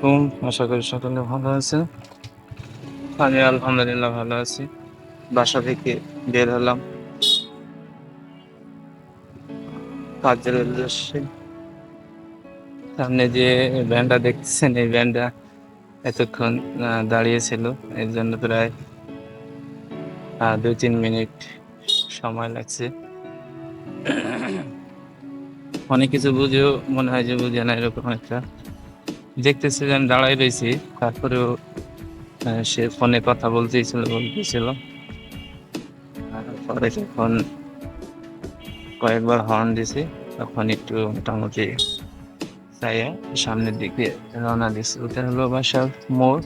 আলাইকুম। আশা করি সকলে ভালো আছেন। আমি আলহামদুলিল্লাহ ভালো আছি। বাসা থেকে বের হলাম কাজের উদ্দেশ্যে। সামনে যে ভ্যানটা দেখতেছেন, এই ভ্যানটা এতক্ষণ দাঁড়িয়েছিল। এর জন্য প্রায় 2-3 মিনিট সময় লাগছে। অনেক কিছু বুঝেও মনে হয় যে বুঝে না, এরকম একটা দেখতেছি যে আমি দাঁড়াই রয়েছি। তারপরেও সে ফোনে কথা বলতেছিল। পরে যখন কয়েকবার হর্ন দিছি, তখন একটু মোটামুটি তাইয়া সামনের দিকে রওনা দিছি। ওটা হলো বাসার মোড়।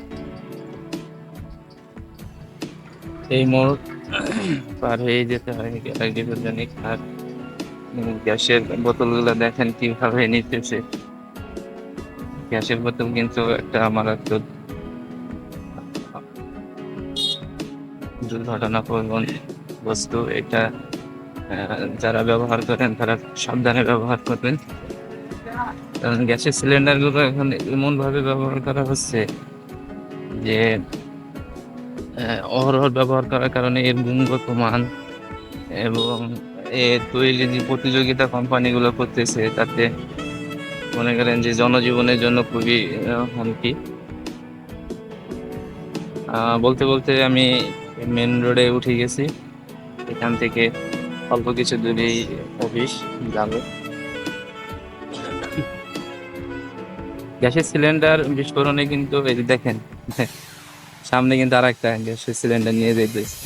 এই মোড় পার হয়ে যেতে হয় বিপজ্জনক। আর গ্যাসের বোতলগুলো দেখেন কিভাবে নিতেছে। গ্যাসের বোতল কিন্তু একটা মারাত্মক দুর্ঘটনাপ্রবণ বস্তু। এটা যারা ব্যবহার করেন তারা সাবধানে ব্যবহার করবেন, কারণ গ্যাসের সিলিন্ডারগুলো এখন এমনভাবে ব্যবহার করা হচ্ছে যে অহরহ ব্যবহার করার কারণে এর গুণগত মান এবং এর তৈরি যে প্রতিযোগিতা কোম্পানিগুলো করতেছে, তাতে মনে করেন যে জনজীবনের জন্য খুবই হুমকি। বলতে বলতে আমি মেন রোডে উঠে গেছি। এখান থেকে অল্প কিছু দূরেই অফিস যাবে। গ্যাসের সিলিন্ডার বিস্ফোরণে কিন্তু এই যে দেখেন, সামনে কিন্তু আর একটা গ্যাসের সিলিন্ডার নিয়ে যেতেছে।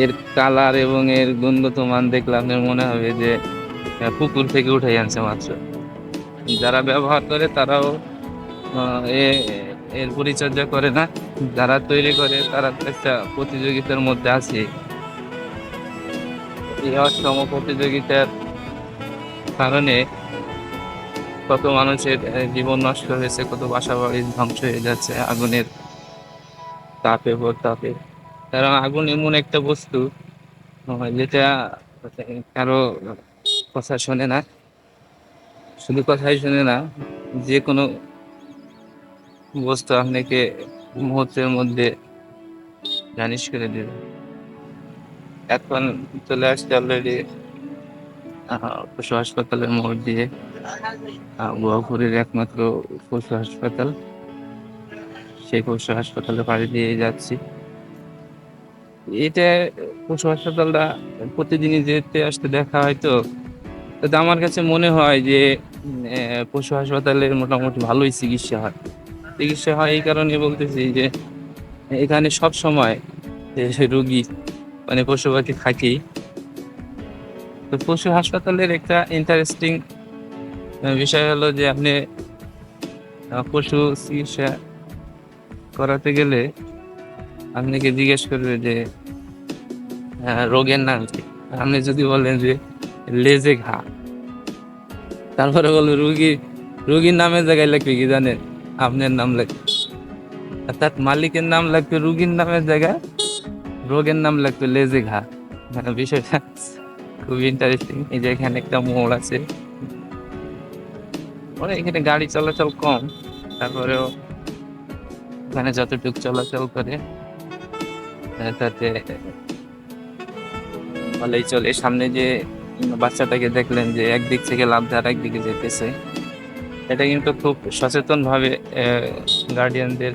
এর কালার এবং এর গুণগত মান দেখলে আপনার মনে হবে যে পুকুর থেকে উঠে আনছে মাত্র। যারা ব্যবহার করে তারাও এর পরিচর্যা করে না। যারা তৈরি করে তারা তো একটা প্রতিযোগিতার মধ্যে আছে। এই অসম প্রতিযোগিতার কারণে কত মানুষের জীবন নষ্ট হয়েছে, কত বাসা বাড়ি ধ্বংস হয়ে যাচ্ছে আগুনের তাপে। কারণ আগুন এমন একটা বস্তু যেটা কারো কথা শোনে না। শুধু কথাই শোনে না, যে কোনো বস্তু আপনাকে মুহূর্তের মধ্যে ভ্যানিশ করে দেবে। এখন চলে আসছে অলরেডি পশু হাসপাতালের মোড় দিয়ে, গোয়াপুরের একমাত্র পশু হাসপাতাল। সেই পশু হাসপাতালে পাড়ি দিয়ে যাচ্ছি। এটা পশু হাসপাতালটা প্রতিদিনই যেতে আসতে দেখা হয়, তো আমার কাছে মনে হয় যে পশু হাসপাতালে মোটামুটি ভালোই চিকিৎসা হয়। এই কারণে বলতেছি যে এখানে সব সময় রুগী মানে পশু পাখি থাকেই। তো পশু হাসপাতালের একটা ইন্টারেস্টিং বিষয় হলো যে আপনি পশু চিকিৎসা করাতে গেলে আপনাকে জিজ্ঞেস করবে যে রোগের নাম কি। আপনি যদি বলেন যে লেজে ঘা, তারপরে বলবে রুগীর নামের জায়গায় লিখবে কি জানেন? আপনার নাম লিখবে। অর্থাৎ মালিকের নাম লাগবে রুগীর নামের জায়গায়, রোগের নাম লাগবে লেজে ঘা। বিষয়টা খুবই ইন্টারেস্টিং। এই যে এখানে একটা মোড় আছে, এখানে গাড়ি চলাচল কম, তারপরেও এখানে যতটুকু চলাচল করে তাতে ভালোই চলে। সামনে যে বাচ্চাটাকে দেখলেন যে একদিক থেকে লাফ দিয়ে আর একদিকে যেতেছে, এটা কিন্তু খুব সচেতন ভাবে গার্ডিয়ানদের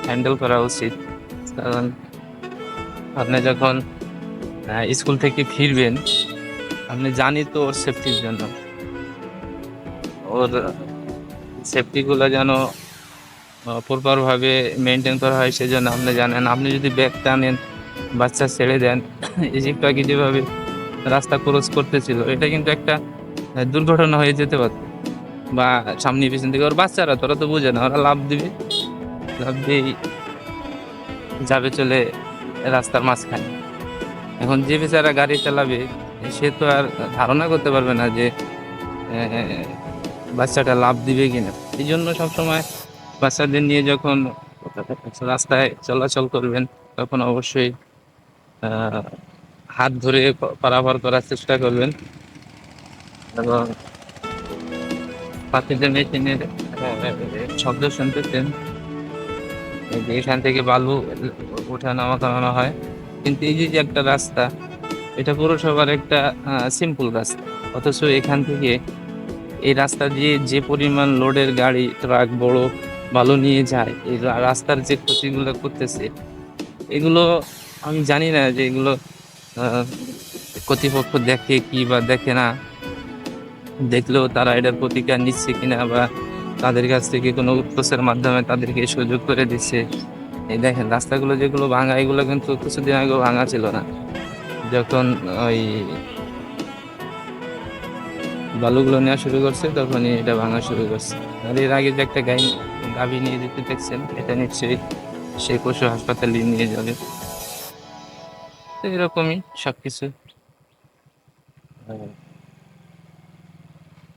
হ্যান্ডেল করা উচিত। কারণ আপনি যখন স্কুল থেকে ফিরবেন, আপনি জানি তো ওর সেফটির জন্য, ওর সেফটিগুলো যেন প্রপার ভাবে মেনটেন করা হয়। সেজন্য আপনি জানেন, আপনি যদি ব্যাগ টানেন, বাচ্চা ছেড়ে দেন, এই যে একটু আগে যেভাবে রাস্তা ক্রস করতেছিল, এটা কিন্তু একটা দুর্ঘটনা হয়ে যেতে পারত। বা সামনে পিছন থেকে ওর বাচ্চারা, তোরা তো বুঝে না, ওরা লাফ দিবে, লাফ দিয়ে যাবে চলে রাস্তার মাঝখানে। এখন যে বেচারা গাড়ি চালাবে, সে তো আর ধারণা করতে পারবে না যে বাচ্চাটা লাফ দিবে কিনা। এই জন্য সবসময় বাচ্চাদের নিয়ে যখন রাস্তায় চলাচল করবেন, তখন অবশ্যই হাত ধরে পারাপার করার চেষ্টা করবেন। এবং পাখিদের মেশিনের শব্দ শুনতেছেন, এই যে এখান থেকে বালু ওঠা নামা করানো হয়। কিন্তু এই যে যে একটা রাস্তা, এটা পৌরসভার একটা সিম্পল রাস্তা, অথচ এখান থেকে এই রাস্তা দিয়ে যে পরিমাণ লোডের গাড়ি ট্রাক বড় বালু নিয়ে যায়, এই রাস্তার যে ক্ষতিগুলো করতেছে, এগুলো আমি জানি না যে এগুলো আহ, কর্তৃপক্ষ দেখে কি বা দেখে না, দেখলেও তারা এটার প্রতিকার নিচ্ছে কিনা বা তাদের কাছ থেকে কোনো উৎকোচের মাধ্যমে তাদেরকে সুযোগ করে দিচ্ছে। এই দেখেন রাস্তাগুলো যেগুলো ভাঙা, এগুলো কিন্তু কিছুদিন আগে ভাঙা ছিল না, যখন ওই বালুগুলো নেওয়া শুরু করছে তখনই এটা ভাঙা শুরু করছে। আর এর আগে যে একটা গাভী নিয়ে যেতে দেখছেন, এটা নিশ্চয়ই সেই পশু হাসপাতালে নিয়ে যাবে। তো এরকমই সবকিছু।